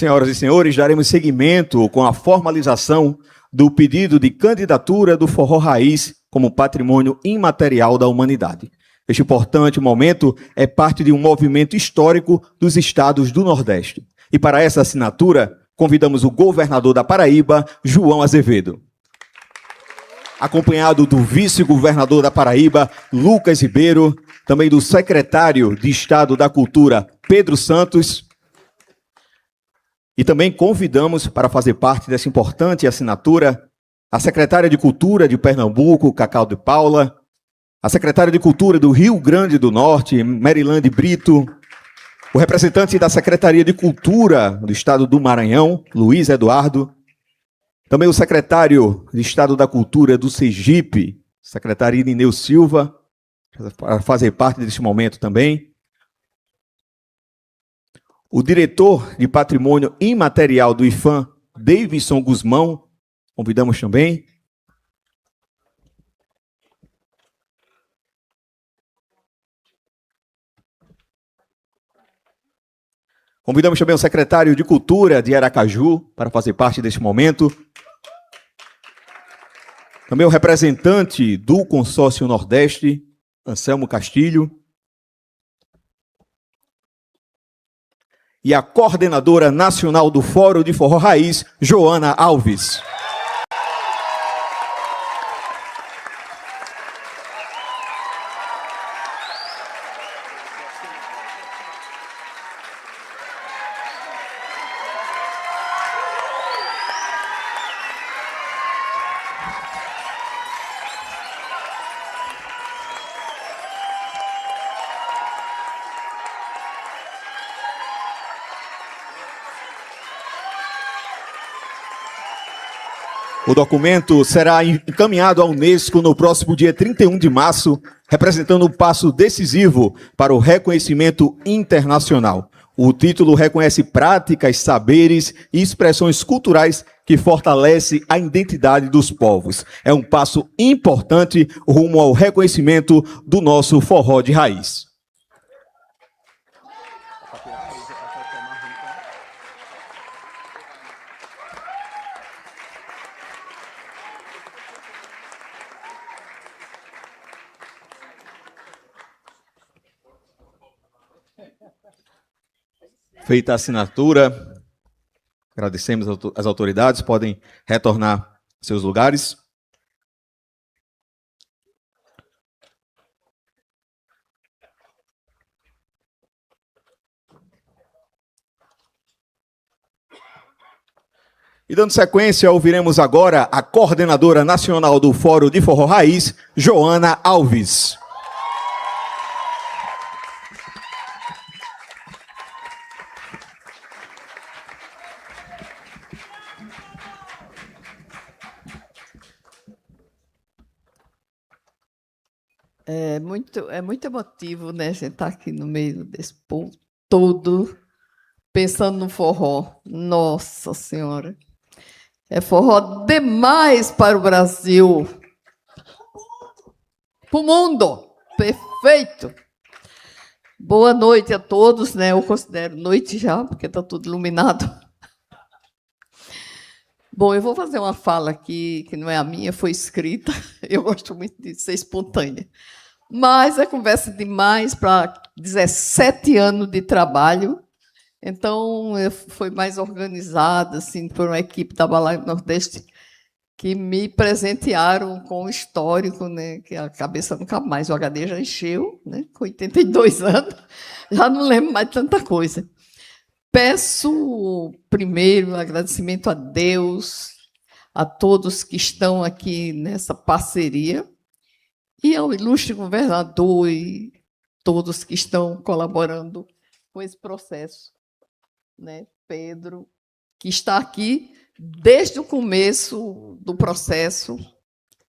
Senhoras e senhores, daremos seguimento com a formalização do pedido de candidatura do Forró Raiz como patrimônio imaterial da humanidade. Este importante momento é parte de um movimento histórico dos estados do Nordeste. E para essa assinatura, convidamos o governador da Paraíba, João Azevedo. Acompanhado do vice-governador da Paraíba, Lucas Ribeiro, também do secretário de Estado da Cultura, Pedro Santos. E também convidamos para fazer parte dessa importante assinatura a secretária de Cultura de Pernambuco, Cacau de Paula, a secretária de Cultura do Rio Grande do Norte, Merilande Brito, o representante da Secretaria de Cultura do Estado do Maranhão, Luiz Eduardo, também o secretário de Estado da Cultura do Sergipe, secretário Irineu Silva, para fazer parte desse momento também. O diretor de Patrimônio Imaterial do IFAM, Davidson Guzmão, convidamos também. Convidamos também o secretário de Cultura de Aracaju para fazer parte deste momento. Também o representante do Consórcio Nordeste, Anselmo Castilho. E a coordenadora nacional do Fórum de Forró Raiz, Joana Alves. O documento será encaminhado à Unesco no próximo dia 31 de março, representando um passo decisivo para o reconhecimento internacional. O título reconhece práticas, saberes e expressões culturais que fortalecem a identidade dos povos. É um passo importante rumo ao reconhecimento do nosso forró de raiz. Feita a assinatura, agradecemos às autoridades, podem retornar aos seus lugares. E dando sequência, ouviremos agora a coordenadora nacional do Fórum de Forró Raiz, Joana Alves. É muito emotivo, né? A gente estar aqui no meio desse povo todo, pensando no forró. Nossa Senhora! É forró demais para o Brasil. Para o mundo. Perfeito! Boa noite a todos, né? Eu considero noite já, porque está tudo iluminado. Bom, eu vou fazer uma fala aqui, que não é a minha, foi escrita. Eu gosto muito de ser espontânea. Mas é conversa demais para 17 anos de trabalho. Então, foi mais organizada assim, por uma equipe da Balada Nordeste que me presentearam com o histórico, né, que a cabeça nunca mais, o HD já encheu, né, com 82 anos, já não lembro mais tanta coisa. Peço primeiro agradecimento a Deus, a todos que estão aqui nessa parceria, e ao ilustre governador e todos que estão colaborando com esse processo, né? Pedro, que está aqui desde o começo do processo,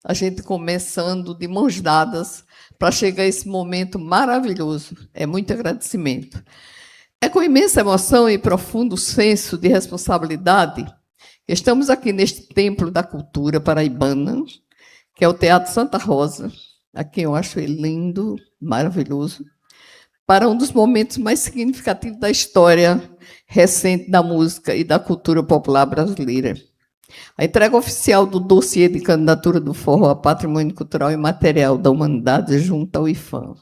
a gente começando de mãos dadas para chegar a esse momento maravilhoso. É muito agradecimento. É com imensa emoção e profundo senso de responsabilidade que estamos aqui neste Templo da Cultura paraibana, que é o Teatro Santa Rosa, a quem eu acho ele lindo, maravilhoso, para um dos momentos mais significativos da história recente da música e da cultura popular brasileira. A entrega oficial do dossiê de candidatura do Forró a Patrimônio Cultural e Material da Humanidade junto ao IFAM.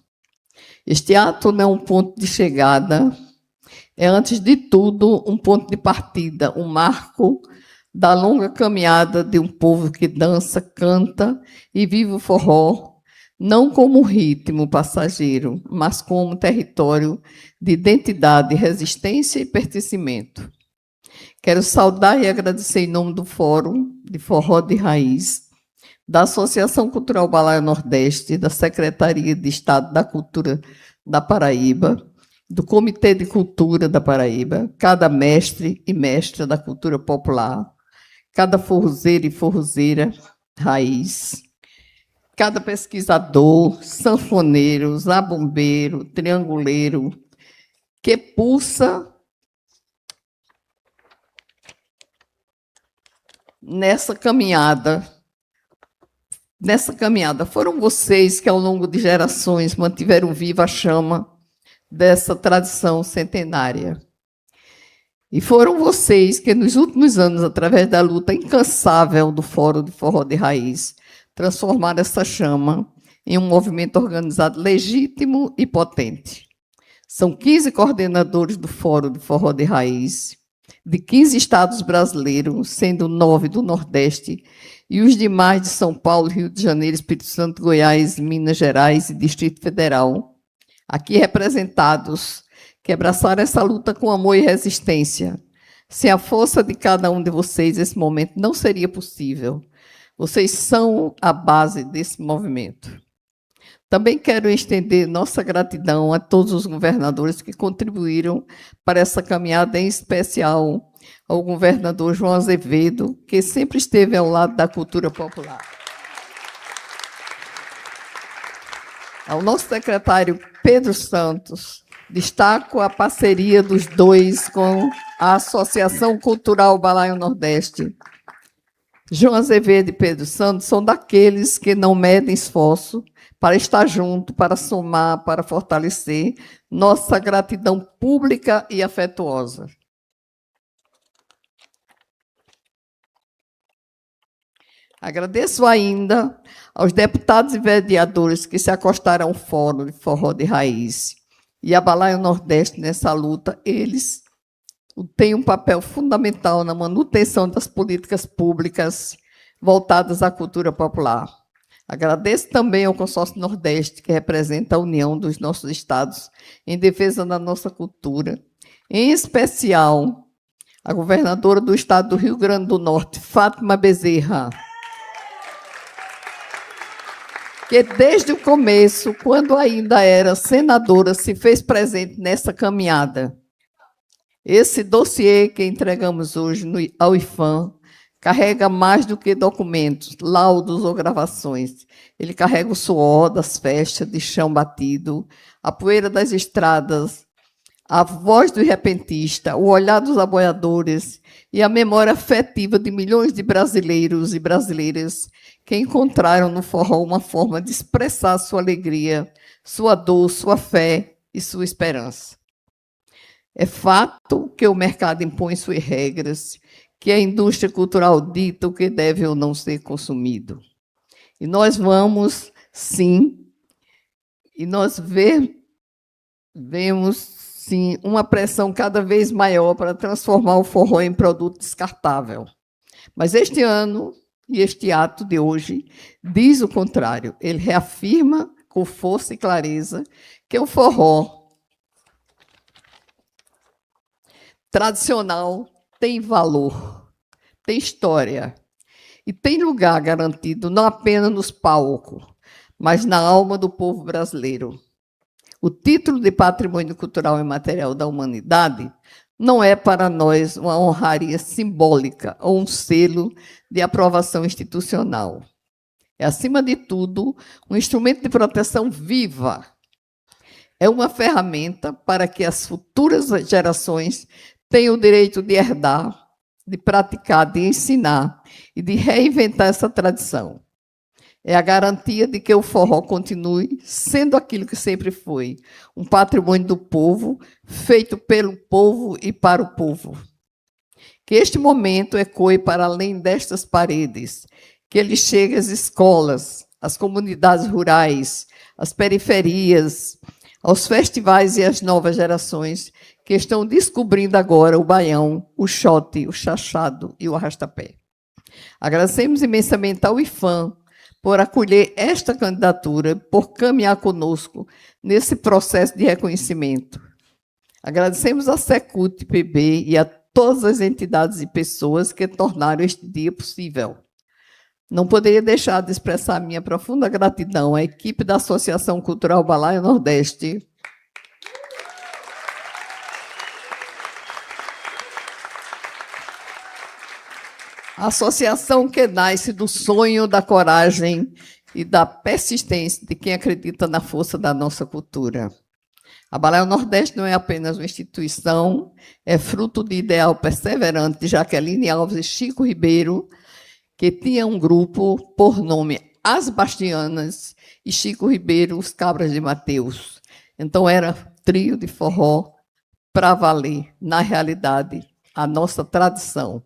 Este ato não é um ponto de chegada, é, antes de tudo, um ponto de partida, um marco da longa caminhada de um povo que dança, canta e vive o forró, não como ritmo passageiro, mas como território de identidade, resistência e pertencimento. Quero saudar e agradecer em nome do Fórum de Forró de Raiz, da Associação Cultural Balaio Nordeste, da Secretaria de Estado da Cultura da Paraíba, do Comitê de Cultura da Paraíba, cada mestre e mestra da cultura popular, cada forrozeiro e forrozeira raiz, cada pesquisador, sanfoneiro, zabumbeiro, trianguleiro, que pulsa nessa caminhada. Nessa caminhada, foram vocês que, ao longo de gerações, mantiveram viva a chama dessa tradição centenária. E foram vocês que, nos últimos anos, através da luta incansável do Fórum de Forró de Raiz, transformaram essa chama em um movimento organizado legítimo e potente. São 15 coordenadores do Fórum de Forró de Raiz, de 15 estados brasileiros, sendo 9 do Nordeste, e os demais de São Paulo, Rio de Janeiro, Espírito Santo, Goiás, Minas Gerais e Distrito Federal, aqui representados, que abraçaram essa luta com amor e resistência. Sem a força de cada um de vocês, esse momento não seria possível. Vocês são a base desse movimento. Também quero estender nossa gratidão a todos os governadores que contribuíram para essa caminhada, em especial ao governador João Azevedo, que sempre esteve ao lado da cultura popular. Ao nosso secretário Pedro Santos, destaco a parceria dos dois com a Associação Cultural Balaio Nordeste. João Azevedo e Pedro Santos são daqueles que não medem esforço para estar junto, para somar, para fortalecer nossa gratidão pública e afetuosa. Agradeço ainda aos deputados e vereadores que se acostaram ao Fórum de Forró de Raiz e a Balaio Nordeste nessa luta. Eles têm um papel fundamental na manutenção das políticas públicas voltadas à cultura popular. Agradeço também ao Consórcio Nordeste, que representa a união dos nossos estados em defesa da nossa cultura, em especial a governadora do estado do Rio Grande do Norte, Fátima Bezerra, que desde o começo, quando ainda era senadora, se fez presente nessa caminhada. Esse dossiê que entregamos hoje ao IFAM carrega mais do que documentos, laudos ou gravações. Ele carrega o suor das festas de chão batido, a poeira das estradas, a voz do repentista, o olhar dos aboiadores e a memória afetiva de milhões de brasileiros e brasileiras que encontraram no forró uma forma de expressar sua alegria, sua dor, sua fé e sua esperança. É fato que o mercado impõe suas regras, que a indústria cultural dita o que deve ou não ser consumido. E nós vamos, sim, e nós vemos, sim, uma pressão cada vez maior para transformar o forró em produto descartável. Mas este ano, e este ato de hoje, diz o contrário. Ele reafirma com força e clareza que o forró tradicional tem valor, tem história e tem lugar garantido não apenas nos palcos, mas na alma do povo brasileiro. O título de Patrimônio Cultural e Material da Humanidade não é para nós uma honraria simbólica ou um selo de aprovação institucional. É, acima de tudo, um instrumento de proteção viva. É uma ferramenta para que as futuras gerações tenham o direito de herdar, de praticar, de ensinar e de reinventar essa tradição. É a garantia de que o forró continue sendo aquilo que sempre foi, um patrimônio do povo, feito pelo povo e para o povo. Que este momento ecoe para além destas paredes, que ele chegue às escolas, às comunidades rurais, às periferias, aos festivais e às novas gerações que estão descobrindo agora o baião, o xote, o chachado e o arrastapé. Agradecemos imensamente ao IFAM por acolher esta candidatura, por caminhar conosco nesse processo de reconhecimento. Agradecemos à Secult-PB e a todas as entidades e pessoas que tornaram este dia possível. Não poderia deixar de expressar minha profunda gratidão à equipe da Associação Cultural Balaio Nordeste, a associação que nasce do sonho, da coragem e da persistência de quem acredita na força da nossa cultura. A Balaio Nordeste não é apenas uma instituição, é fruto de ideal perseverante de Jaqueline Alves e Chico Ribeiro, que tinha um grupo por nome As Bastianas e Chico Ribeiro, os Cabras de Mateus. Então era trio de forró para valer, na realidade, a nossa tradição.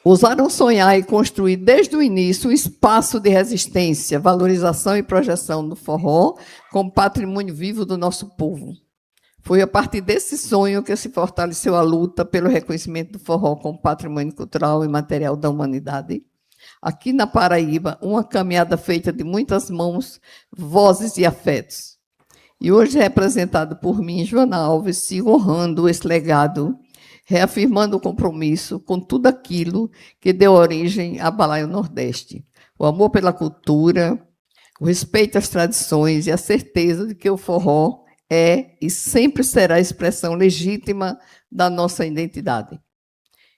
Ousaram sonhar e construir desde o início um espaço de resistência, valorização e projeção do forró como patrimônio vivo do nosso povo. Foi a partir desse sonho que se fortaleceu a luta pelo reconhecimento do forró como patrimônio cultural e material da humanidade. Aqui na Paraíba, uma caminhada feita de muitas mãos, vozes e afetos. E hoje, representado por mim, Joana Alves, sigo honrando esse legado, reafirmando o compromisso com tudo aquilo que deu origem à Balaio Nordeste. O amor pela cultura, o respeito às tradições e a certeza de que o forró é e sempre será a expressão legítima da nossa identidade.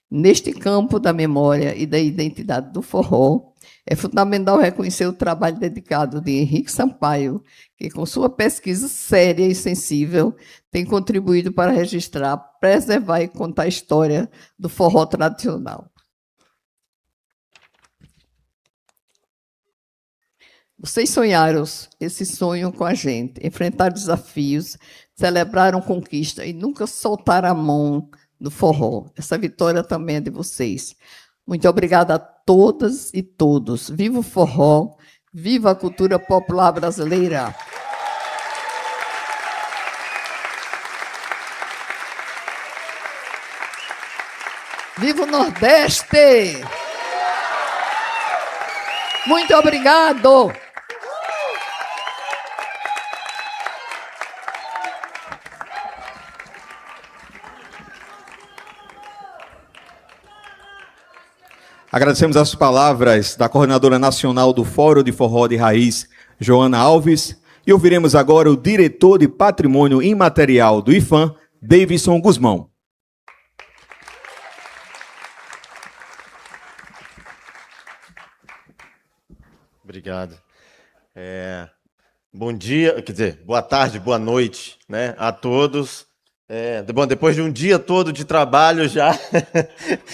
Neste campo da memória e da identidade do forró, é fundamental reconhecer o trabalho dedicado de Henrique Sampaio, que, com sua pesquisa séria e sensível, tem contribuído para registrar, preservar e contar a história do forró tradicional. Vocês sonharam esse sonho com a gente, enfrentaram desafios, celebraram conquista e nunca soltaram a mão do forró. Essa vitória também é de vocês. Muito obrigada a todas e todos. Viva o forró, viva a cultura popular brasileira. Viva o Nordeste! Muito obrigado! Agradecemos as palavras da coordenadora nacional do Fórum de Forró de Raiz, Joana Alves, e ouviremos agora o diretor de Patrimônio Imaterial do IFAM, Davidson Guzmão. Obrigado. Bom dia, quer dizer, boa tarde, boa noite, né, a todos. Bom, depois de um dia todo de trabalho já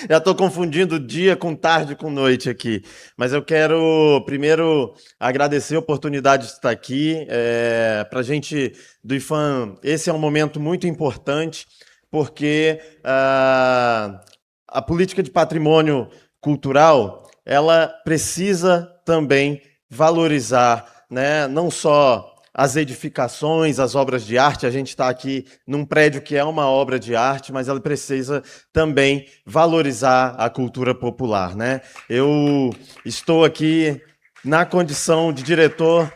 estou confundindo dia com tarde com noite aqui. Mas eu quero primeiro agradecer a oportunidade de estar aqui. Para a gente do IFAM, esse é um momento muito importante, porque a política de patrimônio cultural, ela precisa também valorizar, né, não só as edificações, as obras de arte. A gente está aqui num prédio que é uma obra de arte, mas ela precisa também valorizar a cultura popular, né? Eu estou aqui na condição de diretor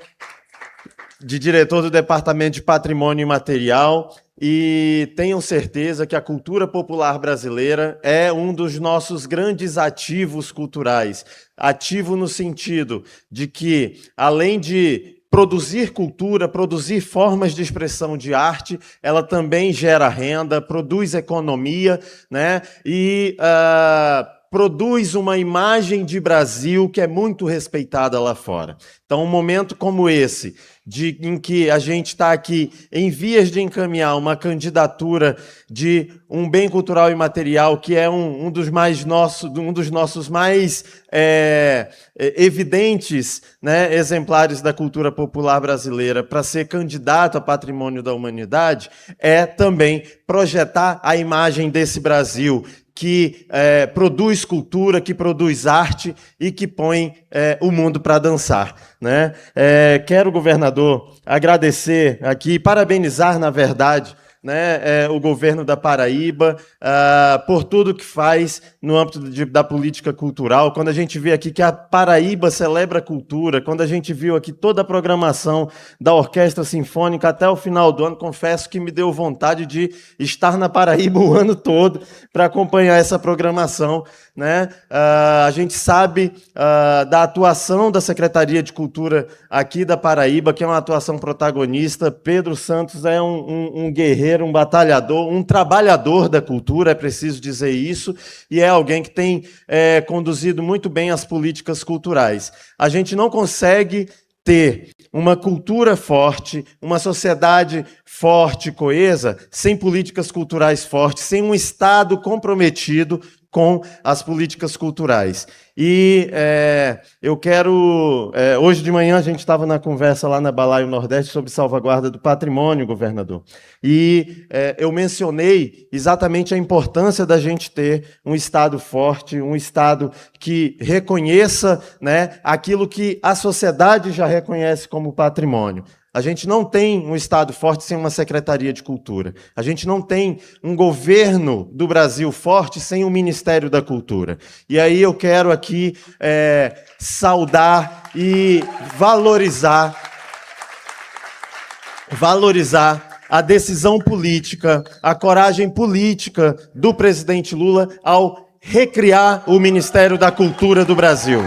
do Departamento de Patrimônio Imaterial e tenho certeza que a cultura popular brasileira é um dos nossos grandes ativos culturais. Ativo no sentido de que, além de produzir cultura, produzir formas de expressão de arte, ela também gera renda, produz economia, né? E produz uma imagem de Brasil que é muito respeitada lá fora. Então, um momento como esse, em que a gente está aqui em vias de encaminhar uma candidatura de um bem cultural imaterial, que é um dos nossos mais evidentes, né, exemplares da cultura popular brasileira, para ser candidato a patrimônio da humanidade, é também projetar a imagem desse Brasil que produz cultura, que produz arte e que põe o mundo para dançar, né? Quero, governador, agradecer aqui, parabenizar, na verdade, né, o governo da Paraíba por tudo que faz no âmbito da política cultural. Quando a gente vê aqui que a Paraíba celebra a cultura, quando a gente viu aqui toda a programação da Orquestra Sinfônica até o final do ano, confesso que me deu vontade de estar na Paraíba o ano todo para acompanhar essa programação, né? A gente sabe da atuação da Secretaria de Cultura aqui da Paraíba, que é uma atuação protagonista. Pedro Santos é um guerreiro, um batalhador, um trabalhador da cultura, é preciso dizer isso, e é alguém que tem conduzido muito bem as políticas culturais. A gente não consegue ter uma cultura forte, uma sociedade forte, coesa, sem políticas culturais fortes, sem um Estado comprometido com as políticas culturais. E eu quero... hoje de manhã a gente estava na conversa lá na Balaio Nordeste sobre salvaguarda do patrimônio, governador. E eu mencionei exatamente a importância da gente ter um Estado forte, um Estado que reconheça, né, aquilo que a sociedade já reconhece como patrimônio. A gente não tem um Estado forte sem uma Secretaria de Cultura. A gente não tem um governo do Brasil forte sem um Ministério da Cultura. E aí eu quero aqui saudar e valorizar a decisão política, a coragem política do presidente Lula ao recriar o Ministério da Cultura do Brasil.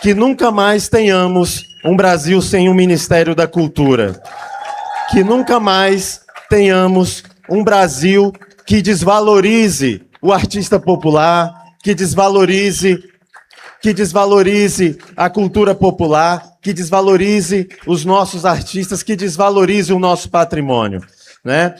Que nunca mais tenhamos um Brasil sem um Ministério da Cultura. Que nunca mais tenhamos um Brasil que desvalorize o artista popular, que desvalorize a cultura popular, que desvalorize os nossos artistas, que desvalorize o nosso patrimônio, né?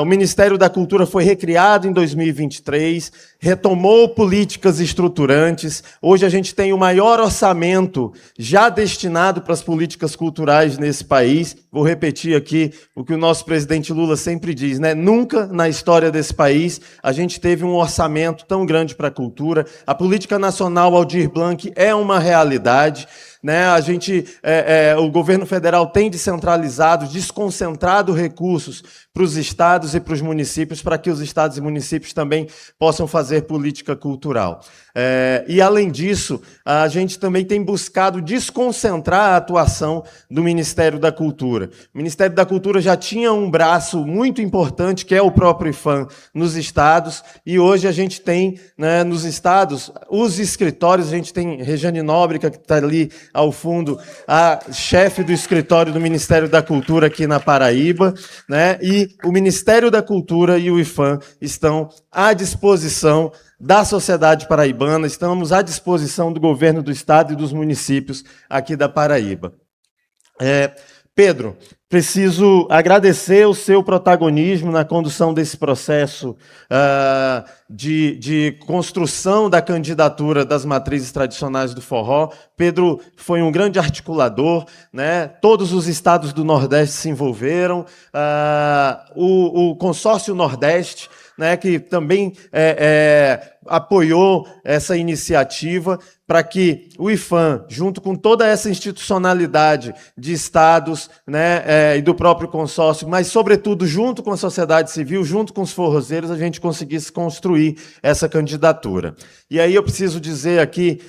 O Ministério da Cultura foi recriado em 2023, retomou políticas estruturantes. Hoje a gente tem o maior orçamento já destinado para as políticas culturais nesse país. Vou repetir aqui o que o nosso presidente Lula sempre diz, né? Nunca na história desse país a gente teve um orçamento tão grande para a cultura. A Política Nacional Aldir Blanc é uma realidade, né? O governo federal tem desconcentrado recursos para os estados e para os municípios, para que os estados e municípios também possam fazer política cultural. E, além disso, a gente também tem buscado desconcentrar a atuação do Ministério da Cultura. O Ministério da Cultura já tinha um braço muito importante, que é o próprio IPHAN, nos estados, e hoje a gente tem, né, nos estados, os escritórios. A gente tem Rejane Nóbrega, que está ali ao fundo, a chefe do escritório do Ministério da Cultura aqui na Paraíba, né? E o Ministério da Cultura e o IPHAN estão à disposição da sociedade paraibana, estamos à disposição do governo do estado e dos municípios aqui da Paraíba. Pedro, preciso agradecer o seu protagonismo na condução desse processo de construção da candidatura das matrizes tradicionais do forró. Pedro foi um grande articulador, né? Todos os estados do Nordeste se envolveram, o Consórcio Nordeste, né, que também apoiou essa iniciativa para que o IPHAN, junto com toda essa institucionalidade de estados, né, e do próprio consórcio, mas, sobretudo, junto com a sociedade civil, junto com os forrozeiros, a gente conseguisse construir essa candidatura. E aí eu preciso dizer aqui,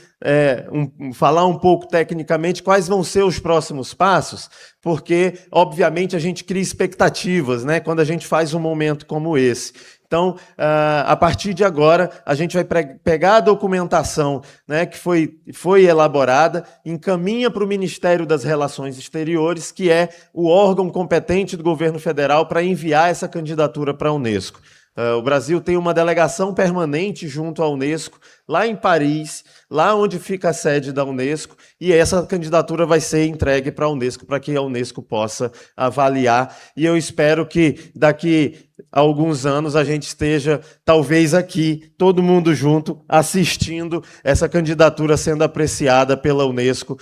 falar um pouco tecnicamente quais vão ser os próximos passos, porque, obviamente, a gente cria expectativas, né, quando a gente faz um momento como esse. Então, a partir de agora, a gente vai pegar a documentação, né, que foi elaborada, encaminha para o Ministério das Relações Exteriores, que é o órgão competente do governo federal para enviar essa candidatura para a Unesco. O Brasil tem uma delegação permanente junto à Unesco, lá em Paris, lá onde fica a sede da Unesco, e essa candidatura vai ser entregue para a Unesco, para que a Unesco possa avaliar. E eu espero que daqui a alguns anos a gente esteja, talvez aqui, todo mundo junto, assistindo essa candidatura sendo apreciada pela Unesco,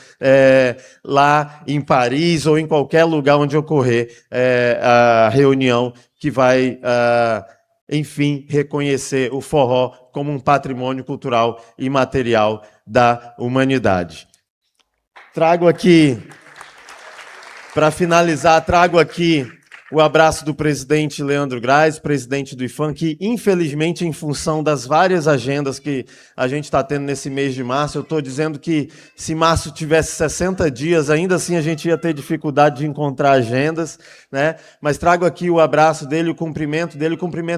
lá em Paris ou em qualquer lugar onde ocorrer a reunião que vai... enfim, reconhecer o forró como um patrimônio cultural imaterial da humanidade. Trago aqui, para finalizar, o abraço do presidente Leandro Grais, presidente do IFAM, que, infelizmente, em função das várias agendas que a gente está tendo nesse mês de março, eu estou dizendo que se março tivesse 60 dias, ainda assim a gente ia ter dificuldade de encontrar agendas, né? Mas trago aqui o abraço dele, o cumprimento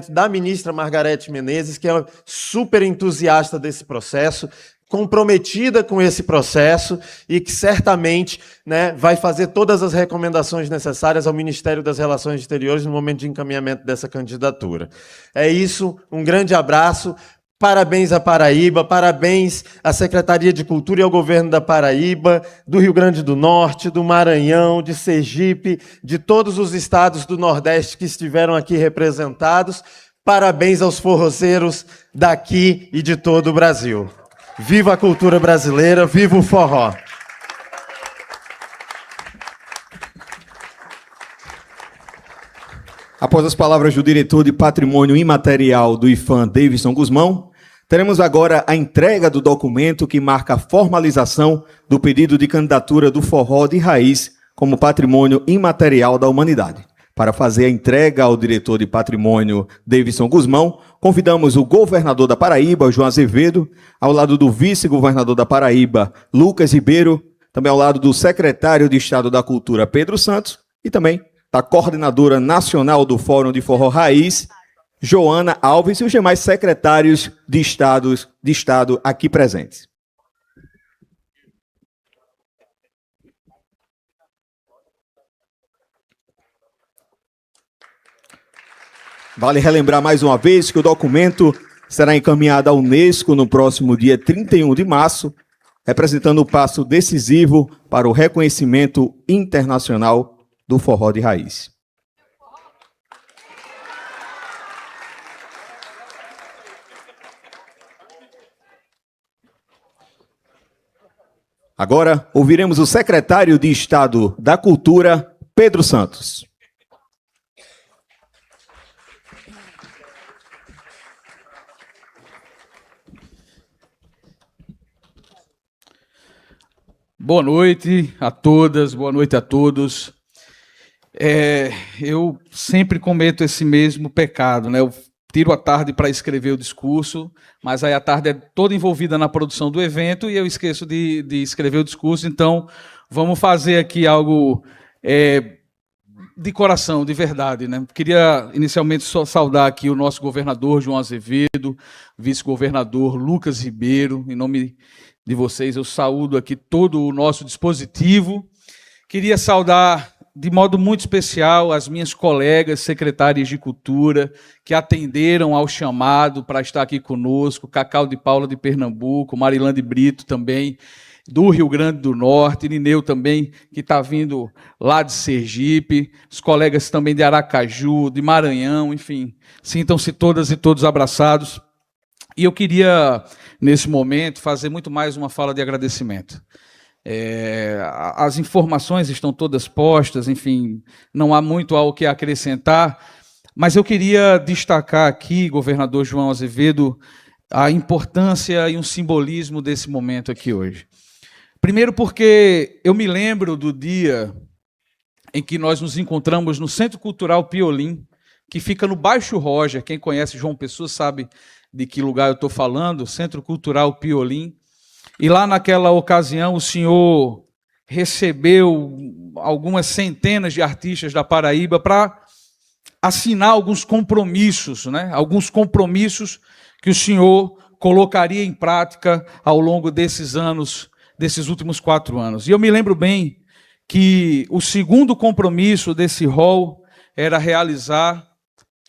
da ministra Margarete Menezes, que é super entusiasta desse processo, comprometida com esse processo e que certamente, né, vai fazer todas as recomendações necessárias ao Ministério das Relações Exteriores no momento de encaminhamento dessa candidatura. É isso, um grande abraço, parabéns à Paraíba, parabéns à Secretaria de Cultura e ao Governo da Paraíba, do Rio Grande do Norte, do Maranhão, de Sergipe, de todos os estados do Nordeste que estiveram aqui representados. Parabéns aos forrozeiros daqui e de todo o Brasil. Viva a cultura brasileira, viva o forró! Após as palavras do diretor de Patrimônio Imaterial do IFAM, Davidson Guzmão, teremos agora a entrega do documento que marca a formalização do pedido de candidatura do forró de raiz como patrimônio imaterial da humanidade. Para fazer a entrega ao diretor de Patrimônio, Davidson Guzmão, convidamos o governador da Paraíba, João Azevedo, ao lado do vice-governador da Paraíba, Lucas Ribeiro, também ao lado do secretário de Estado da Cultura, Pedro Santos, e também da coordenadora nacional do Fórum de Forró Raiz, Joana Alves, e os demais secretários de Estado aqui presentes. Vale relembrar mais uma vez que o documento será encaminhado à Unesco no próximo dia 31 de março, representando um passo decisivo para o reconhecimento internacional do forró de raiz. Agora, ouviremos o secretário de Estado da Cultura, Pedro Santos. Boa noite a todas, boa noite a todos. Eu sempre cometo esse mesmo pecado, né? Eu tiro a tarde para escrever o discurso, mas aí a tarde é toda envolvida na produção do evento e eu esqueço de escrever o discurso, então vamos fazer aqui algo de coração, de verdade, né? Queria inicialmente só saudar aqui o nosso governador João Azevedo, vice-governador Lucas Ribeiro, em nome de vocês, eu saúdo aqui todo o nosso dispositivo. Queria saudar de modo muito especial as minhas colegas secretárias de Cultura que atenderam ao chamado para estar aqui conosco, Cacau de Paula de Pernambuco, Marilande Brito também, do Rio Grande do Norte, Irineu também, que está vindo lá de Sergipe, os colegas também de Aracaju, de Maranhão, enfim, sintam-se todas e todos abraçados. E eu queria, nesse momento, fazer muito mais uma fala de agradecimento. As informações estão todas postas, enfim, não há muito ao que acrescentar, mas eu queria destacar aqui, governador João Azevedo, a importância e um simbolismo desse momento aqui hoje. Primeiro porque eu me lembro do dia em que nós nos encontramos no Centro Cultural Piolim, que fica no Baixo Roger. Quem conhece João Pessoa sabe de que lugar eu estou falando, Centro Cultural Piolim. E lá naquela ocasião o senhor recebeu algumas centenas de artistas da Paraíba para assinar alguns compromissos, né? Alguns compromissos que o senhor colocaria em prática ao longo desses anos, desses últimos 4 anos. E eu me lembro bem que o segundo compromisso desse rol era realizar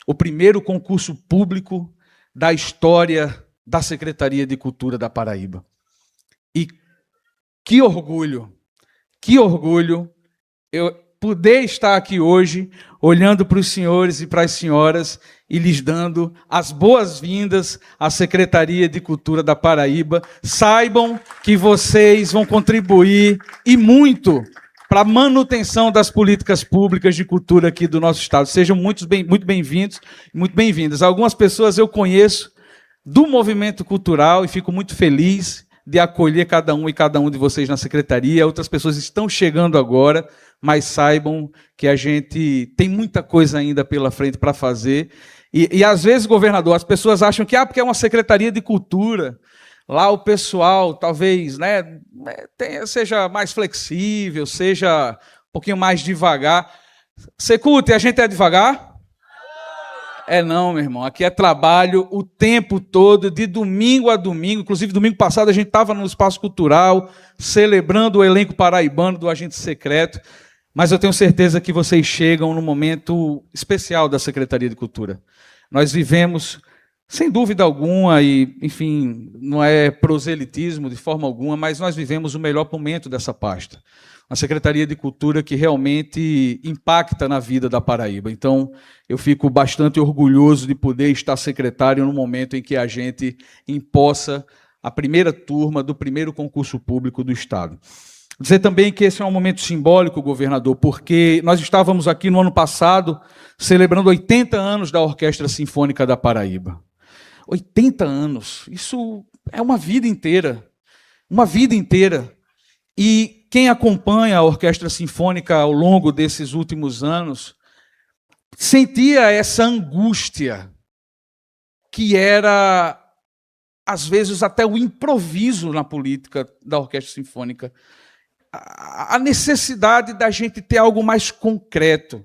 o primeiro concurso público da história da Secretaria de Cultura da Paraíba. E que orgulho eu poder estar aqui hoje, olhando para os senhores e para as senhoras e lhes dando as boas-vindas à Secretaria de Cultura da Paraíba. Saibam que vocês vão contribuir, e muito, para a manutenção das políticas públicas de cultura aqui do nosso estado. Sejam muito bem-vindos e muito bem-vindas. Algumas pessoas eu conheço do movimento cultural e fico muito feliz de acolher cada um e cada um de vocês na secretaria. Outras pessoas estão chegando agora, mas saibam que a gente tem muita coisa ainda pela frente para fazer. E às vezes, governador, as pessoas acham que porque é uma secretaria de cultura, lá o pessoal talvez seja mais flexível, seja um pouquinho mais devagar. Secute, a gente é devagar? É não, meu irmão. Aqui é trabalho o tempo todo, de domingo a domingo. Inclusive, domingo passado, a gente estava no Espaço Cultural, celebrando o elenco paraibano do Agente Secreto. Mas eu tenho certeza que vocês chegam num momento especial da Secretaria de Cultura. Nós vivemos, sem dúvida alguma, e, enfim, não é proselitismo de forma alguma, mas nós vivemos o melhor momento dessa pasta. Uma Secretaria de Cultura que realmente impacta na vida da Paraíba. Então, eu fico bastante orgulhoso de poder estar secretário no momento em que a gente empossa a primeira turma do primeiro concurso público do Estado. Dizer também que esse é um momento simbólico, governador, porque nós estávamos aqui no ano passado celebrando 80 anos da Orquestra Sinfônica da Paraíba. 80 anos, isso é uma vida inteira. Uma vida inteira. E quem acompanha a Orquestra Sinfônica ao longo desses últimos anos sentia essa angústia que era, às vezes, até o improviso na política da Orquestra Sinfônica. A necessidade da gente ter algo mais concreto.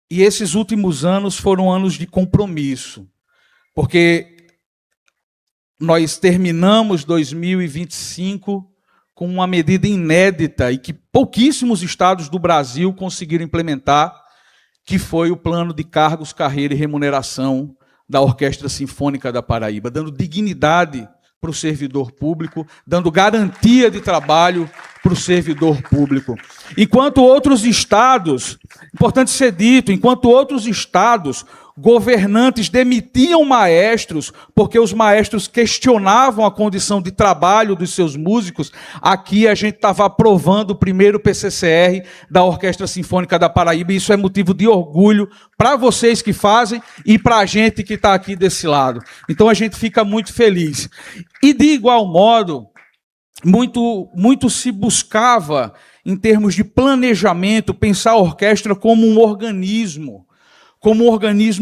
E esses últimos anos foram anos de compromisso, porque nós terminamos 2025 com uma medida inédita e que pouquíssimos estados do Brasil conseguiram implementar, que foi o plano de cargos, carreira e remuneração da Orquestra Sinfônica da Paraíba, dando dignidade para o servidor público, dando garantia de trabalho para o servidor público. Enquanto outros estados, importante ser dito, enquanto outros estados, governantes demitiam maestros, porque os maestros questionavam a condição de trabalho dos seus músicos, aqui a gente estava aprovando o primeiro PCCR da Orquestra Sinfônica da Paraíba, e isso é motivo de orgulho para vocês que fazem e para a gente que está aqui desse lado. Então a gente fica muito feliz. E de igual modo, muito se buscava, em termos de planejamento, pensar a orquestra como um organismo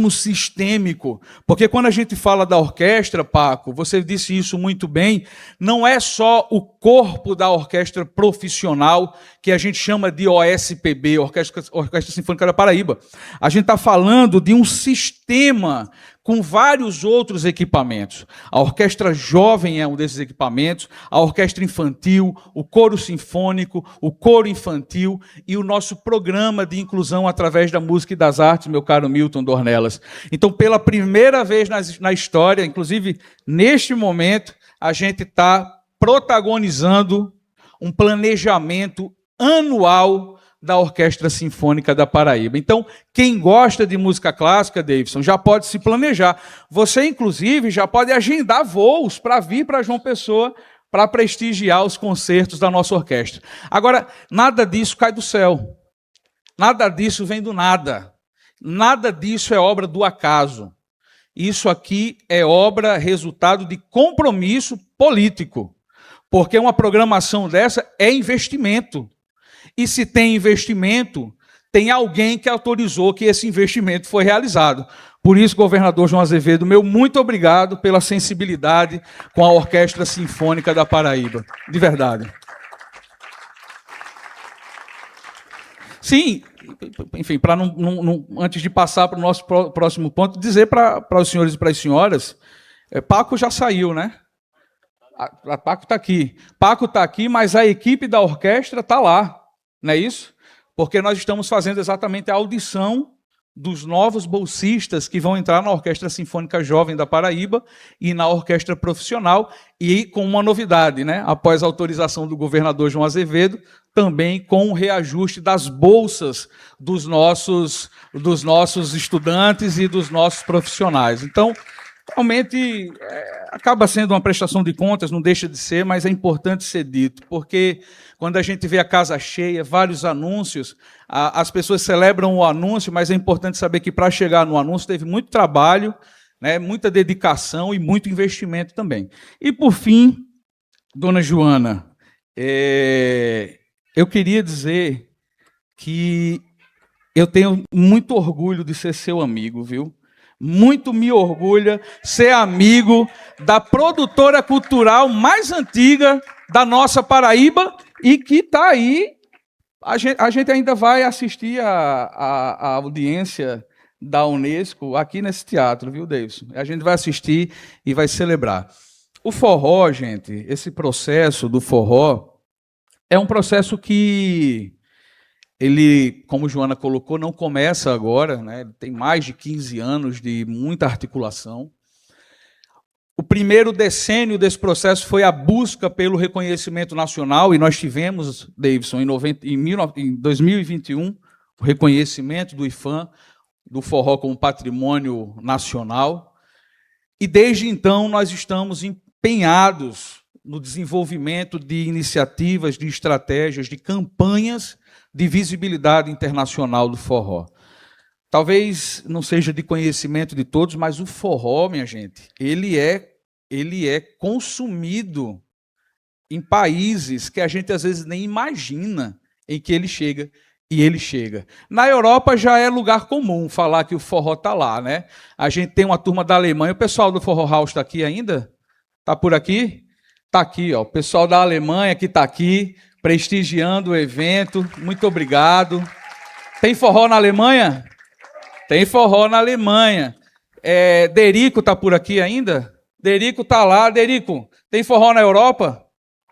sistêmico. Porque quando a gente fala da orquestra, Paco, você disse isso muito bem, não é só o corpo da orquestra profissional, que a gente chama de OSPB, Orquestra Sinfônica da Paraíba. A gente está falando de um sistema com vários outros equipamentos. A orquestra jovem é um desses equipamentos, a orquestra infantil, o coro sinfônico, o coro infantil e o nosso programa de inclusão através da música e das artes, meu caro Milton Dornelas. Então, pela primeira vez na história, inclusive neste momento, a gente está protagonizando um planejamento anual da Orquestra Sinfônica da Paraíba. Então, quem gosta de música clássica, Davidson, já pode se planejar. Você, inclusive, já pode agendar voos para vir para João Pessoa para prestigiar os concertos da nossa orquestra. Agora, nada disso cai do céu. Nada disso vem do nada. Nada disso é obra do acaso. Isso aqui é obra, resultado de compromisso político. Porque uma programação dessa é investimento. E se tem investimento, tem alguém que autorizou que esse investimento foi realizado. Por isso, governador João Azevedo, meu muito obrigado pela sensibilidade com a Orquestra Sinfônica da Paraíba. De verdade. Sim, enfim, para antes de passar para o nosso próximo ponto, dizer para os senhores e para as senhoras, Paco já saiu, né? Paco está aqui. Paco está aqui, mas a equipe da orquestra está lá. Não é isso? Porque nós estamos fazendo exatamente a audição dos novos bolsistas que vão entrar na Orquestra Sinfônica Jovem da Paraíba e na Orquestra Profissional, e com uma novidade, né? Após a autorização do governador João Azevedo, também com o reajuste das bolsas dos nossos estudantes e dos nossos profissionais. Então, realmente, acaba sendo uma prestação de contas, não deixa de ser, mas é importante ser dito, porque quando a gente vê a casa cheia, vários anúncios, as pessoas celebram o anúncio, mas é importante saber que para chegar no anúncio teve muito trabalho, né, muita dedicação e muito investimento também. E, por fim, dona Joana, eu queria dizer que eu tenho muito orgulho de ser seu amigo, viu? Muito me orgulha ser amigo da produtora cultural mais antiga da nossa Paraíba e que está aí. A gente ainda vai assistir a audiência da Unesco aqui nesse teatro, viu, Davidson? A gente vai assistir e vai celebrar. O forró, gente, esse processo do forró é um processo que ele, como Joana colocou, não começa agora, né? Tem mais de 15 anos de muita articulação. O primeiro decênio desse processo foi a busca pelo reconhecimento nacional, e nós tivemos, Davidson, em 2021, o reconhecimento do IFAM, do forró como patrimônio nacional. E desde então nós estamos empenhados no desenvolvimento de iniciativas, de estratégias, de campanhas de visibilidade internacional do forró. Talvez não seja de conhecimento de todos, mas o forró, minha gente, ele é consumido em países que a gente às vezes nem imagina em que ele chega, e ele chega. Na Europa já é lugar comum falar que o forró está lá, né? A gente tem uma turma da Alemanha, o pessoal do Forró House está aqui ainda? Está por aqui? Está aqui, ó, o pessoal da Alemanha que está aqui, prestigiando o evento, muito obrigado. Tem forró na Alemanha? Tem forró na Alemanha. Derico está por aqui ainda? Derico está lá. Derico, tem forró na Europa?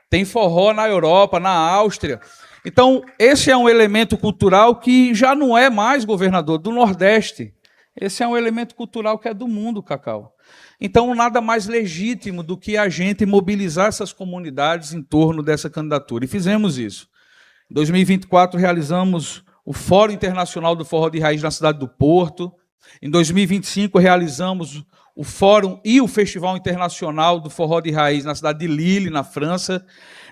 Tem forró na Europa, na Áustria. Então, esse é um elemento cultural que já não é mais, governador, do Nordeste. Esse é um elemento cultural que é do mundo, Cacau. Então, nada mais legítimo do que a gente mobilizar essas comunidades em torno dessa candidatura. E fizemos isso. Em 2024, realizamos o Fórum Internacional do Forró de Raiz na cidade do Porto. Em 2025, realizamos o Fórum e o Festival Internacional do Forró de Raiz na cidade de Lille, na França.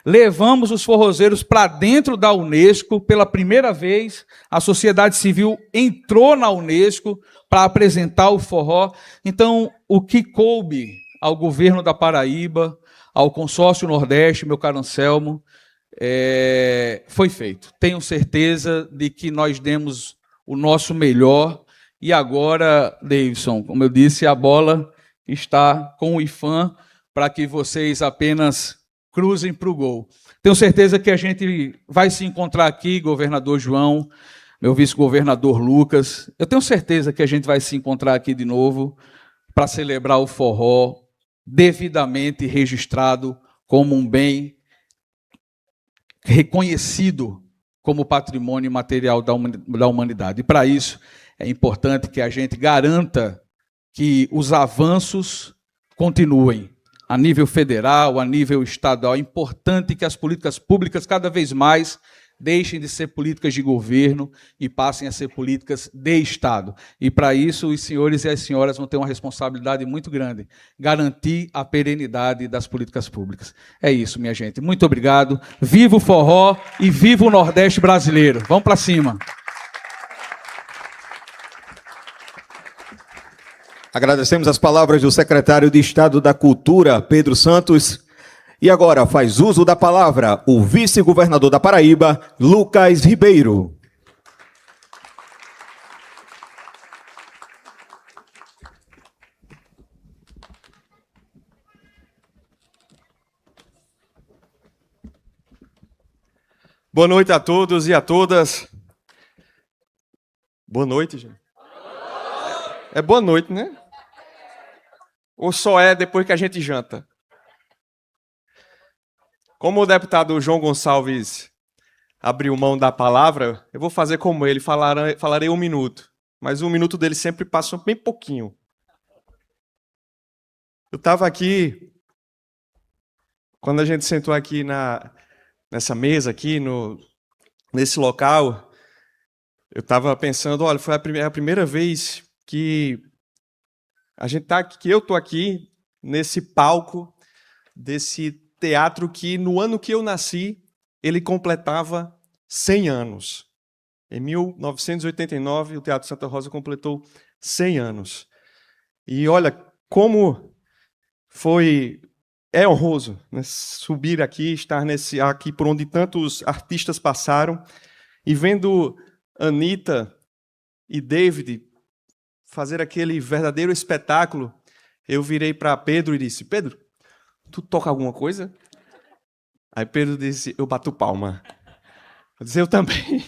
Levamos os forrozeiros para dentro da Unesco. Pela primeira vez, a sociedade civil entrou na Unesco para apresentar o forró. Então, o que coube ao governo da Paraíba, ao Consórcio Nordeste, meu caro Anselmo, foi feito. Tenho certeza de que nós demos o nosso melhor. E agora, Davidson, como eu disse, a bola está com o IFAM para que vocês apenas cruzem para o gol. Tenho certeza que a gente vai se encontrar aqui, governador João, meu vice-governador Lucas. Eu tenho certeza que a gente vai se encontrar aqui de novo para celebrar o forró devidamente registrado como um bem reconhecido como patrimônio material da humanidade. E para isso é importante que a gente garanta que os avanços continuem a nível federal, a nível estadual. É importante que as políticas públicas cada vez mais deixem de ser políticas de governo e passem a ser políticas de Estado. E para isso os senhores e as senhoras vão ter uma responsabilidade muito grande, garantir a perenidade das políticas públicas. É isso, minha gente. Muito obrigado. Viva o forró e viva o Nordeste brasileiro. Vamos para cima. Agradecemos as palavras do secretário de Estado da Cultura, Pedro Santos. E agora faz uso da palavra o vice-governador da Paraíba, Lucas Ribeiro. Boa noite a todos e a todas. Boa noite, gente. É boa noite, né? Ou só é depois que a gente janta? Como o deputado João Gonçalves abriu mão da palavra, eu vou fazer como ele, falarei 1 minuto. mas 1 minuto dele sempre passa bem pouquinho. Eu estava aqui, quando a gente sentou aqui nessa mesa, aqui nesse local, eu estava pensando, olha, foi a primeira vez que que eu estou aqui nesse palco desse teatro que no ano que eu nasci, ele completava 100 anos. Em 1989, o Teatro Santa Rosa completou 100 anos. E olha como é honroso, né, subir aqui, estar aqui por onde tantos artistas passaram, e vendo Anitta e David fazer aquele verdadeiro espetáculo, eu virei para Pedro e disse, Pedro, tu toca alguma coisa? Aí Pedro disse, eu bato palma. Eu disse, eu também,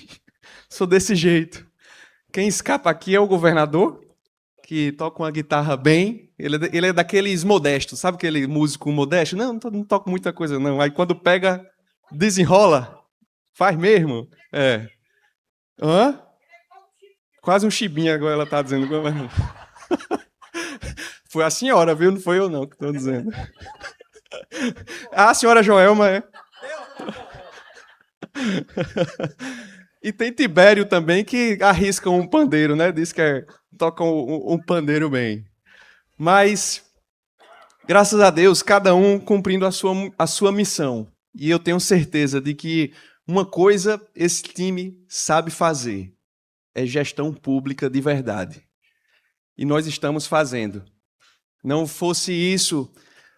sou desse jeito. Quem escapa aqui é o governador, que toca uma guitarra bem, ele é daqueles modestos, sabe aquele músico modesto? Não toco muita coisa não. Aí quando pega, desenrola, faz mesmo. É. Hã? Quase um chibinha agora ela está dizendo. Foi a senhora, viu? Não foi eu não que estou dizendo. Ah, a senhora Joelma é. E tem Tibério também que arrisca um pandeiro, né? Diz que toca um pandeiro bem. Mas, graças a Deus, cada um cumprindo a sua missão. E eu tenho certeza de que uma coisa esse time sabe fazer. É gestão pública de verdade. E nós estamos fazendo. Não fosse isso,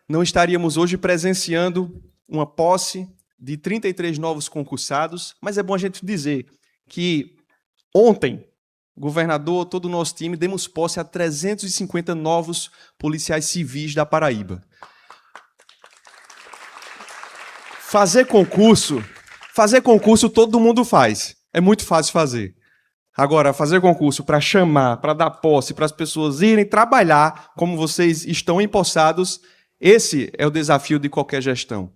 não estaríamos hoje presenciando uma posse de 33 novos concursados, mas é bom a gente dizer que ontem, o governador, todo o nosso time, demos posse a 350 novos policiais civis da Paraíba. Fazer concurso todo mundo faz. É muito fácil fazer. Agora, fazer concurso para chamar, para dar posse, para as pessoas irem trabalhar como vocês estão empossados, esse é o desafio de qualquer gestão.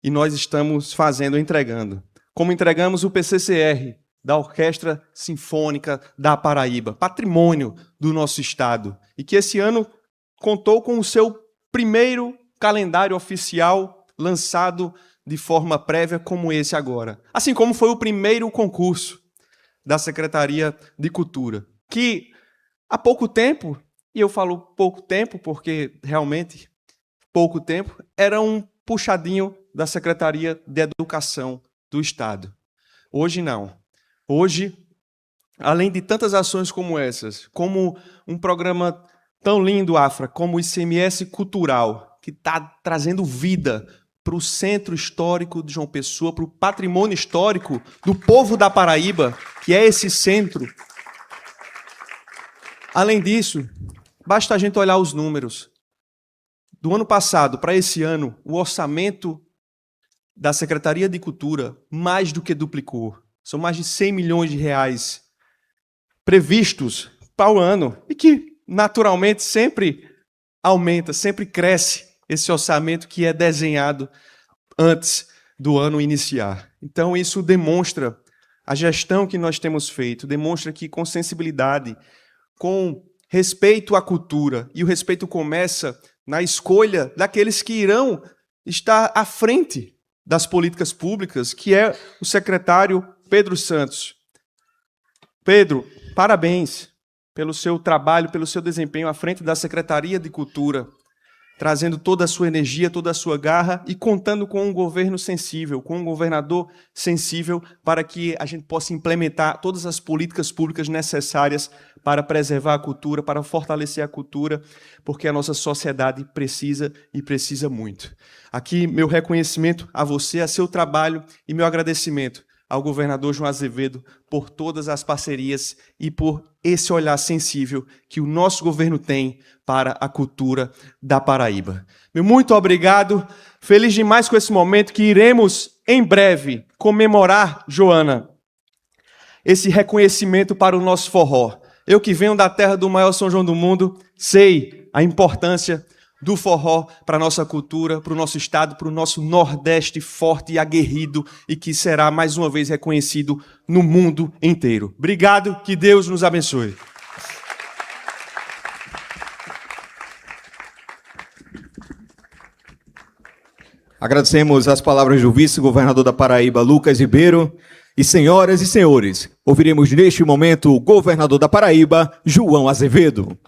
E nós estamos fazendo, entregando. Como entregamos o PCCR, da Orquestra Sinfônica da Paraíba, patrimônio do nosso estado. E que esse ano contou com o seu primeiro calendário oficial lançado de forma prévia como esse agora. Assim como foi o primeiro concurso da Secretaria de Cultura, que há pouco tempo, e eu falo pouco tempo porque realmente pouco tempo, era um puxadinho da Secretaria de Educação do Estado. Hoje não. Hoje, além de tantas ações como essas, como um programa tão lindo, Afra, como o ICMS Cultural, que está trazendo vida para o centro histórico de João Pessoa, para o patrimônio histórico do povo da Paraíba, que é esse centro. Além disso, basta a gente olhar os números. Do ano passado para esse ano, o orçamento da Secretaria de Cultura mais do que duplicou. São mais de 100 milhões de reais previstos para o ano e que, naturalmente, sempre aumenta, sempre cresce esse orçamento que é desenhado antes do ano iniciar. Então, isso demonstra a gestão que nós temos feito, demonstra que com sensibilidade, com respeito à cultura, e o respeito começa na escolha daqueles que irão estar à frente das políticas públicas, que é o secretário Pedro Santos. Pedro, parabéns pelo seu trabalho, pelo seu desempenho à frente da Secretaria de Cultura, trazendo toda a sua energia, toda a sua garra e contando com um governo sensível, com um governador sensível para que a gente possa implementar todas as políticas públicas necessárias para preservar a cultura, para fortalecer a cultura, porque a nossa sociedade precisa e precisa muito. Aqui, meu reconhecimento a você, a seu trabalho e meu agradecimento ao governador João Azevedo por todas as parcerias e por esse olhar sensível que o nosso governo tem para a cultura da Paraíba. Meu muito obrigado, feliz demais com esse momento que iremos em breve comemorar, Joana, esse reconhecimento para o nosso forró. Eu que venho da terra do maior São João do mundo, sei a importância do forró para a nossa cultura, para o nosso estado, para o nosso Nordeste forte e aguerrido e que será mais uma vez reconhecido no mundo inteiro. Obrigado, que Deus nos abençoe. Agradecemos as palavras do vice-governador da Paraíba, Lucas Ribeiro. E senhoras e senhores, ouviremos neste momento o governador da Paraíba, João Azevedo.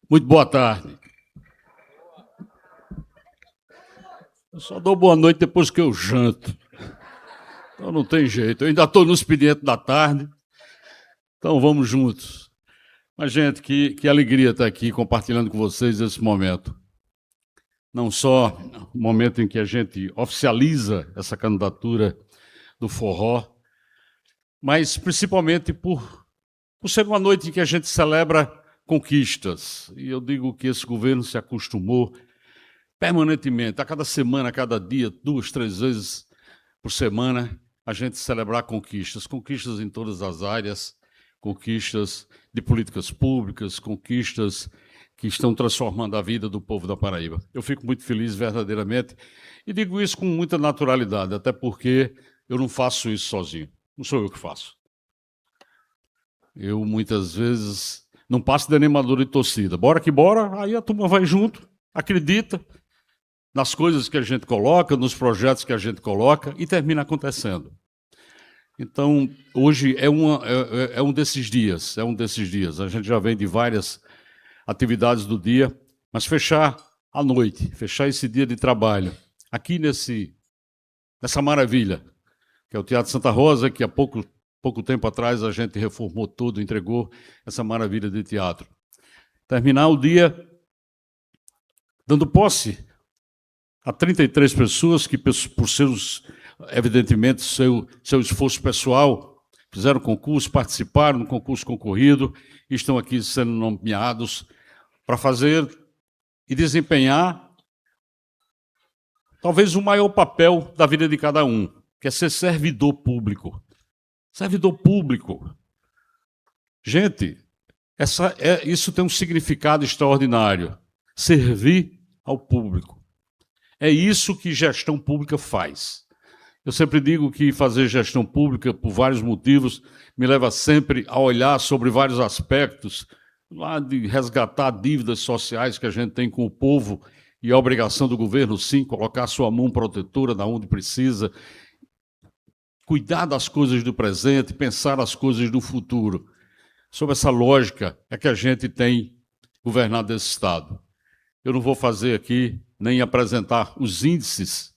Muito boa tarde. Eu só dou boa noite depois que eu janto. Então não tem jeito. Eu ainda estou no expediente da tarde. Então vamos juntos. Mas, gente, que alegria estar aqui compartilhando com vocês esse momento. Não só o momento em que a gente oficializa essa candidatura do forró, mas principalmente por ser uma noite em que a gente celebra conquistas. E eu digo que esse governo se acostumou permanentemente, a cada semana, a cada dia, 2, 3 vezes por semana, a gente celebrar conquistas. Conquistas em todas as áreas, conquistas de políticas públicas, conquistas que estão transformando a vida do povo da Paraíba. Eu fico muito feliz, verdadeiramente, e digo isso com muita naturalidade, até porque eu não faço isso sozinho. Não sou eu que faço. Eu, muitas vezes, não passo de animador de torcida. Bora que bora, aí a turma vai junto, acredita nas coisas que a gente coloca, nos projetos que a gente coloca, e termina acontecendo. Então, hoje é um desses dias, A gente já vem de várias atividades do dia, mas fechar a noite, fechar esse dia de trabalho, aqui nessa maravilha, que é o Teatro Santa Rosa, que há pouco tempo atrás a gente reformou tudo, entregou essa maravilha de teatro. Terminar o dia dando posse a 33 pessoas que, por seus, evidentemente, seu esforço pessoal, fizeram concurso, participaram do concurso concorrido e estão aqui sendo nomeados para fazer e desempenhar talvez o maior papel da vida de cada um, que é ser servidor público. Servidor público. Gente, isso tem um significado extraordinário. Servir ao público. É isso que gestão pública faz. Eu sempre digo que fazer gestão pública, por vários motivos, me leva sempre a olhar sobre vários aspectos, lá de resgatar dívidas sociais que a gente tem com o povo e a obrigação do governo, sim, colocar sua mão protetora na onde precisa, cuidar das coisas do presente, pensar as coisas do futuro. Sob essa lógica é que a gente tem governado esse Estado. Eu não vou fazer aqui nem apresentar os índices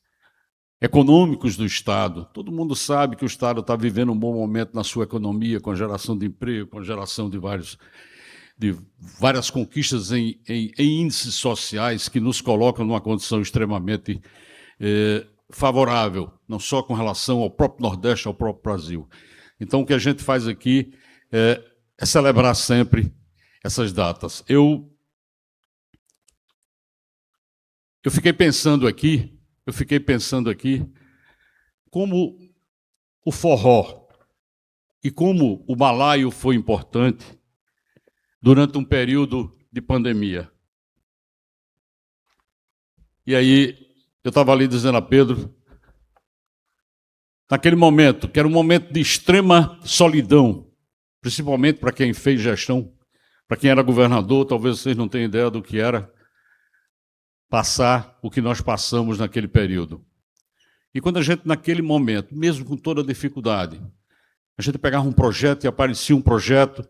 econômicos do Estado. Todo mundo sabe que o Estado está vivendo um bom momento na sua economia, com geração de emprego, com geração de várias conquistas em índices sociais que nos colocam numa condição extremamente favorável, não só com relação ao próprio Nordeste, ao próprio Brasil. Então, o que a gente faz aqui é celebrar sempre essas datas. Eu fiquei pensando aqui como o forró e como o balaio foi importante durante um período de pandemia. E aí, eu estava ali dizendo a Pedro, naquele momento, que era um momento de extrema solidão, principalmente para quem fez gestão, para quem era governador, talvez vocês não tenham ideia do que era passar o que nós passamos naquele período. E quando a gente, naquele momento, mesmo com toda a dificuldade, a gente pegava um projeto e aparecia um projeto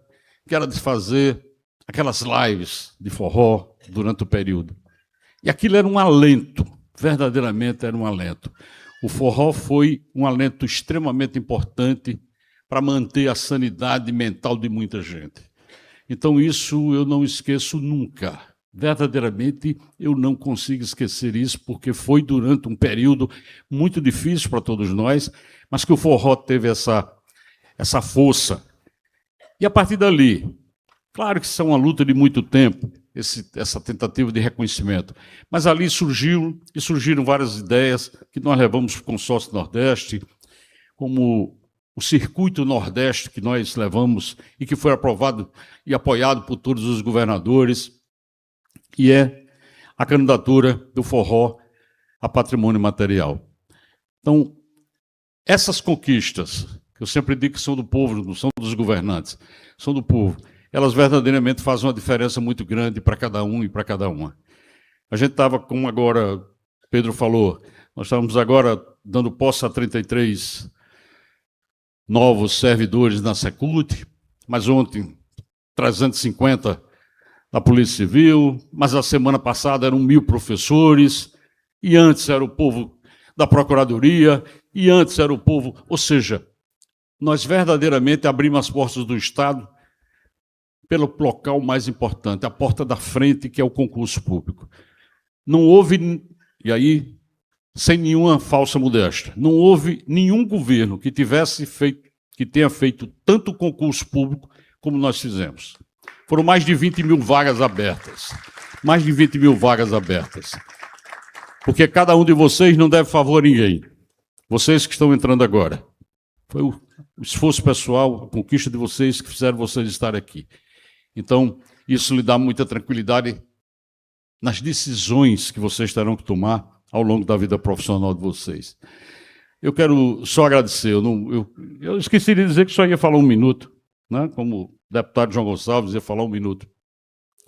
que era de fazer aquelas lives de forró durante o período. E aquilo era um alento, verdadeiramente era um alento. O forró foi um alento extremamente importante para manter a sanidade mental de muita gente. Então isso eu não esqueço nunca. Verdadeiramente eu não consigo esquecer isso, porque foi durante um período muito difícil para todos nós, mas que o forró teve essa força. E a partir dali, claro que isso é uma luta de muito tempo, essa tentativa de reconhecimento, mas ali surgiram várias ideias que nós levamos para o Consórcio Nordeste, como o Circuito Nordeste que nós levamos e que foi aprovado e apoiado por todos os governadores, e é a candidatura do forró a patrimônio material. Então, essas conquistas, que eu sempre digo que são do povo, não são dos governantes, são do povo, elas verdadeiramente fazem uma diferença muito grande para cada um e para cada uma. A gente estava, como agora Pedro falou, nós estávamos agora dando posse a 33 novos servidores na Secult, mas ontem 350 da Polícia Civil, mas a semana passada eram 1.000 professores, e antes era o povo da Procuradoria, e antes era o povo... Ou seja, nós verdadeiramente abrimos as portas do Estado pelo local mais importante, a porta da frente, que é o concurso público. Não houve, e aí, sem nenhuma falsa modéstia, não houve nenhum governo que tenha feito tanto concurso público como nós fizemos. Foram mais de 20.000 vagas abertas. Mais de 20.000 vagas abertas. Porque cada um de vocês não deve favor a ninguém. Vocês que estão entrando agora. Foi o esforço pessoal, a conquista de vocês que fizeram vocês estar aqui. Então, isso lhe dá muita tranquilidade nas decisões que vocês terão que tomar ao longo da vida profissional de vocês. Eu quero só agradecer. Eu esqueci de dizer que só ia falar 1 minuto, né? Como o deputado João Gonçalves ia falar 1 minuto.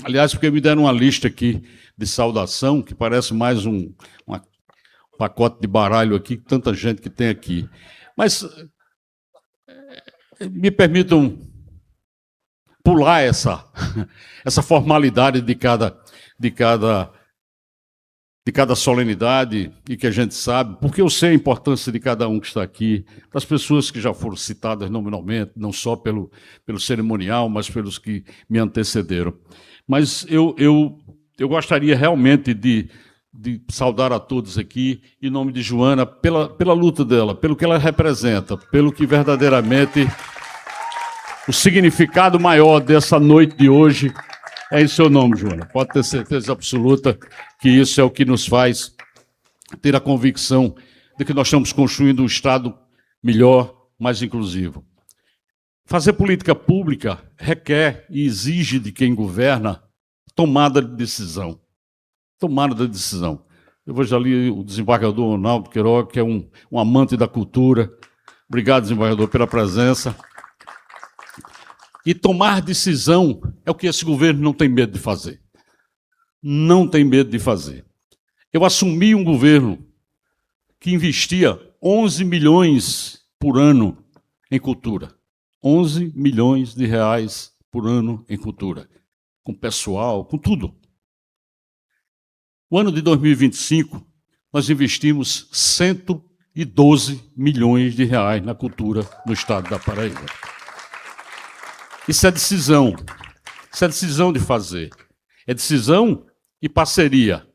Aliás, porque me deram uma lista aqui de saudação, que parece mais um pacote de baralho aqui, tanta gente que tem aqui. Mas me permitam pular essa formalidade de cada solenidade, e que a gente sabe, porque eu sei a importância de cada um que está aqui, das pessoas que já foram citadas nominalmente, não só pelo cerimonial, mas pelos que me antecederam. Mas eu gostaria realmente de saudar a todos aqui, em nome de Joana, pela luta dela, pelo que ela representa, pelo que verdadeiramente o significado maior dessa noite de hoje é em seu nome, Joana. Pode ter certeza absoluta que isso é o que nos faz ter a convicção de que nós estamos construindo um Estado melhor, mais inclusivo. Fazer política pública requer e exige de quem governa tomada de decisão. Tomada de decisão. Eu vejo ali o desembargador Ronaldo Queiroga, que é um amante da cultura. Obrigado, desembargador, pela presença. E tomar decisão é o que esse governo não tem medo de fazer. Não tem medo de fazer. Eu assumi um governo que investia 11 milhões por ano em cultura. 11 milhões de reais por ano em cultura. Com pessoal, com tudo. O ano de 2025, nós investimos 112 milhões de reais na cultura no estado da Paraíba. Isso é decisão. Isso é decisão de fazer. É decisão e parceria.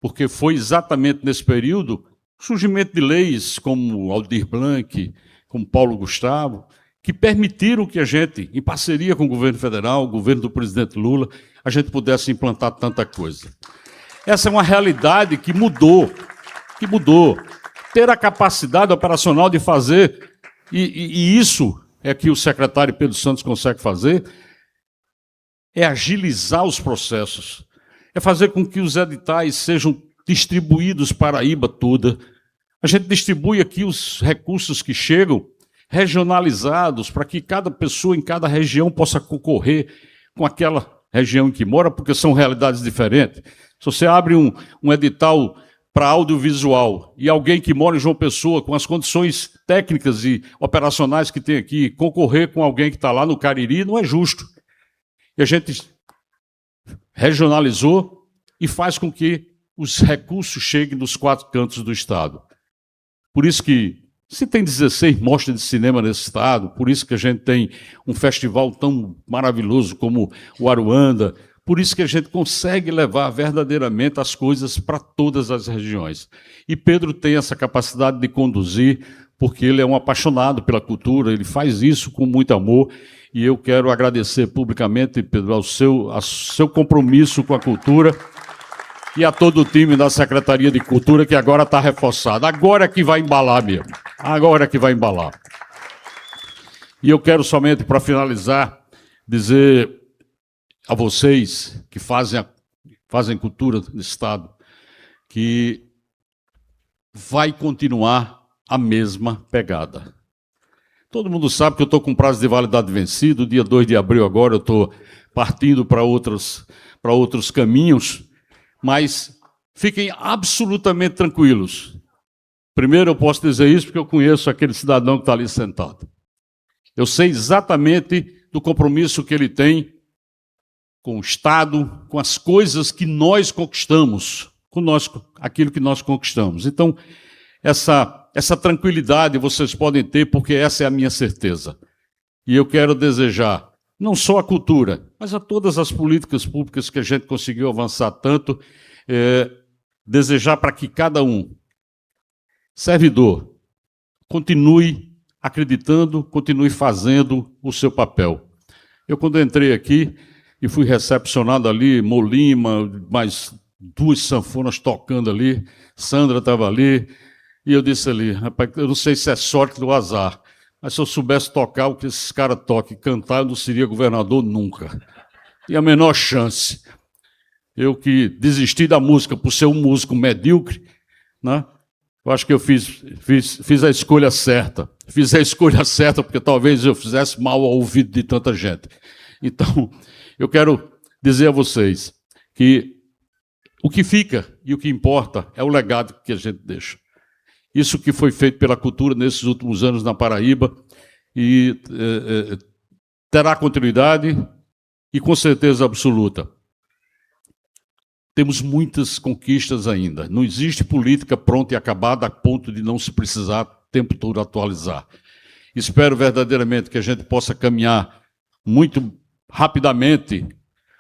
Porque foi exatamente nesse período o surgimento de leis como Aldir Blanc, como Paulo Gustavo, que permitiram que a gente, em parceria com o governo federal, o governo do presidente Lula, a gente pudesse implantar tanta coisa. Essa é uma realidade que mudou. Ter a capacidade operacional de fazer, e isso é que o secretário Pedro Santos consegue fazer, é agilizar os processos, é fazer com que os editais sejam distribuídos para a Paraíba toda. A gente distribui aqui os recursos que chegam, regionalizados, para que cada pessoa em cada região possa concorrer com aquela região em que mora, porque são realidades diferentes. Se você abre um edital para audiovisual e alguém que mora em João Pessoa, com as condições técnicas e operacionais que tem aqui, concorrer com alguém que está lá no Cariri, não é justo. E a gente regionalizou e faz com que os recursos cheguem nos 4 cantos do Estado. Por isso que se tem 16 mostras de cinema nesse Estado, por isso que a gente tem um festival tão maravilhoso como o Aruanda, por isso que a gente consegue levar verdadeiramente as coisas para todas as regiões. E Pedro tem essa capacidade de conduzir, porque ele é um apaixonado pela cultura, ele faz isso com muito amor, e eu quero agradecer publicamente, Pedro, ao seu compromisso com a cultura e a todo o time da Secretaria de Cultura, que agora está reforçado. Agora é que vai embalar mesmo. Agora é que vai embalar. E eu quero somente, para finalizar, dizer a vocês que fazem cultura no Estado, que vai continuar a mesma pegada. Todo mundo sabe que eu estou com prazo de validade vencido, dia 2 de abril agora eu estou partindo para outros caminhos, mas fiquem absolutamente tranquilos. Primeiro eu posso dizer isso porque eu conheço aquele cidadão que está ali sentado. Eu sei exatamente do compromisso que ele tem com o Estado, com as coisas que nós conquistamos, aquilo que nós conquistamos. Então, essa tranquilidade vocês podem ter, porque essa é a minha certeza. E eu quero desejar, não só a cultura, mas a todas as políticas públicas que a gente conseguiu avançar tanto, desejar para que cada um, servidor, continue acreditando, continue fazendo o seu papel. Eu, quando entrei aqui e fui recepcionado ali, Molima, mais 2 sanfonas tocando ali, Sandra estava ali, e eu disse ali, rapaz, eu não sei se é sorte do azar, mas se eu soubesse tocar o que esses caras tocam e cantar, eu não seria governador nunca. E a menor chance. Eu que desisti da música por ser um músico medíocre, né? Eu acho que eu fiz a escolha certa. Fiz a escolha certa porque talvez eu fizesse mal ao ouvido de tanta gente. Então, eu quero dizer a vocês que o que fica e o que importa é o legado que a gente deixa. Isso que foi feito pela cultura nesses últimos anos na Paraíba e terá continuidade e com certeza absoluta. Temos muitas conquistas ainda. Não existe política pronta e acabada a ponto de não se precisar o tempo todo atualizar. Espero verdadeiramente que a gente possa caminhar muito rapidamente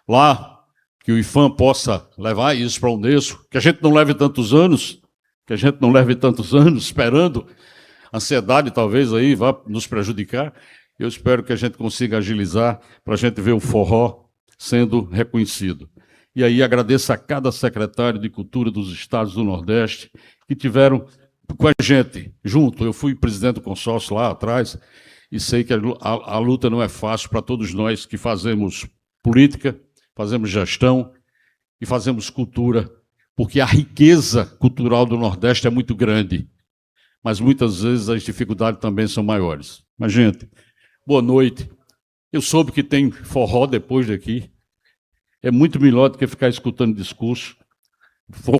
lá, que o IPHAN possa levar isso para a Unesco, que a gente não leve tantos anos, esperando, a ansiedade talvez aí vá nos prejudicar. Eu espero que a gente consiga agilizar para a gente ver o forró sendo reconhecido. E aí agradeço a cada secretário de Cultura dos estados do Nordeste que tiveram com a gente junto. Eu fui presidente do consórcio lá atrás e sei que a luta não é fácil para todos nós que fazemos política, fazemos gestão e fazemos cultura, porque a riqueza cultural do Nordeste é muito grande, mas muitas vezes as dificuldades também são maiores. Mas, gente, boa noite. Eu soube que tem forró depois daqui. É muito melhor do que ficar escutando discurso.